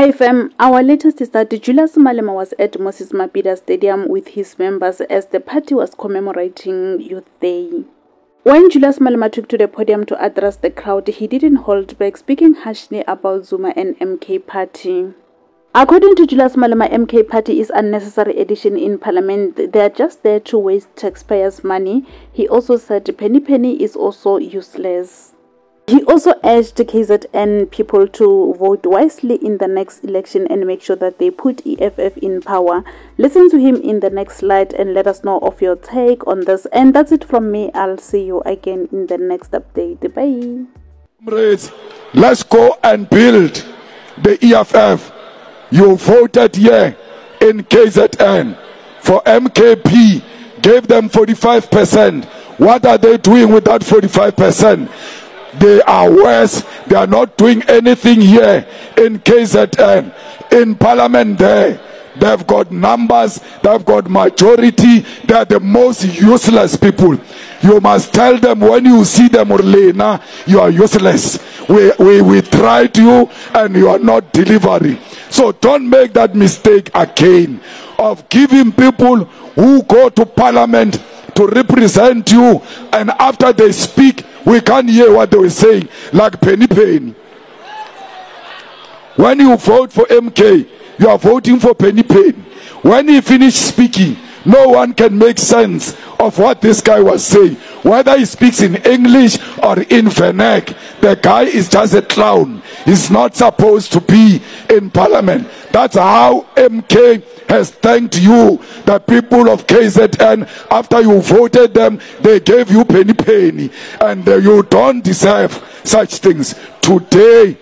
Hi fam, our latest is that Julius Malema was at Moses Mabhida Stadium with his members as the party was commemorating Youth Day. When Julius Malema took to the podium to address the crowd, he didn't hold back, speaking harshly about Zuma and MK Party. According to Julius Malema, MK Party is unnecessary addition in parliament. They are just there to waste taxpayers' money. He also said Penny is also useless. He also urged KZN people to vote wisely in the next election and make sure that they put EFF in power. Listen to him in the next slide and let us know of your take on this. And that's it from me. I'll see you again in the next update. Bye. Let's go and build the EFF. You voted here in KZN for MKP, gave them 45%. What are they doing with that 45%? They are worse. They are not doing anything here in KZN. In parliament there, they've got numbers, they've got majority. They are the most useless people. You must tell them when you see them, Orlena, you are useless. We tried you and you are not delivering. So don't make that mistake again of giving people who go to parliament to represent you, and after they speak, we can't hear what they were saying, like Penny. When you vote for MK, you are voting for Penny. When he finished speaking, no one can make sense of what this guy was saying. Whether he speaks in English or in Vernac, the guy is just a clown. He's not supposed to be in parliament. That's how MK has thanked you, the people of KZN. After you voted them, they gave you penny. And you don't deserve such things. Today,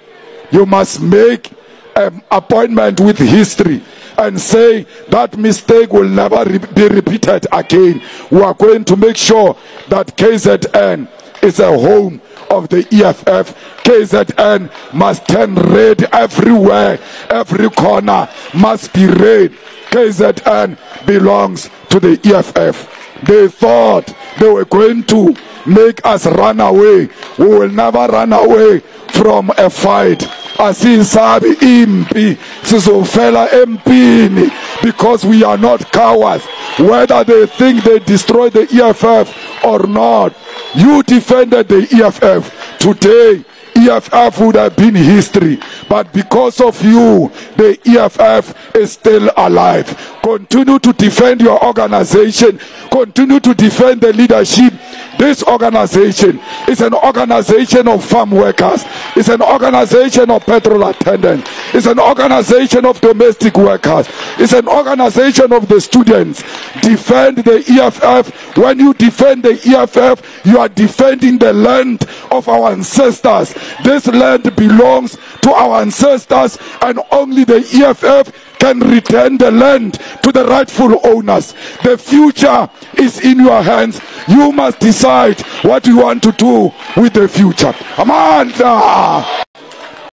you must make an appointment with history and say that mistake will never be repeated again. We are going to make sure that KZN is a home of the EFF. KZN must turn red everywhere. Every corner must be red. KZN belongs to the EFF. They thought they were going to make us run away. We will never run away from a fight. Asisabi impi sizofela empini, because we are not cowards. Whether they think they destroy the EFF or not, you defended the EFF. Today, EFF would have been history, but because of you, the EFF is still alive. Continue to defend your organization. Continue to defend the leadership. This organization is an organization of farm workers. It's an organization of petrol attendants. It's an organization of domestic workers. It's an organization of the students. Defend the EFF. When you defend the EFF, you are defending the land of our ancestors. This land belongs to our ancestors, and only the EFF can return the land to the rightful owners. The future is in your hands. You must decide what you want to do with the future. Amanda!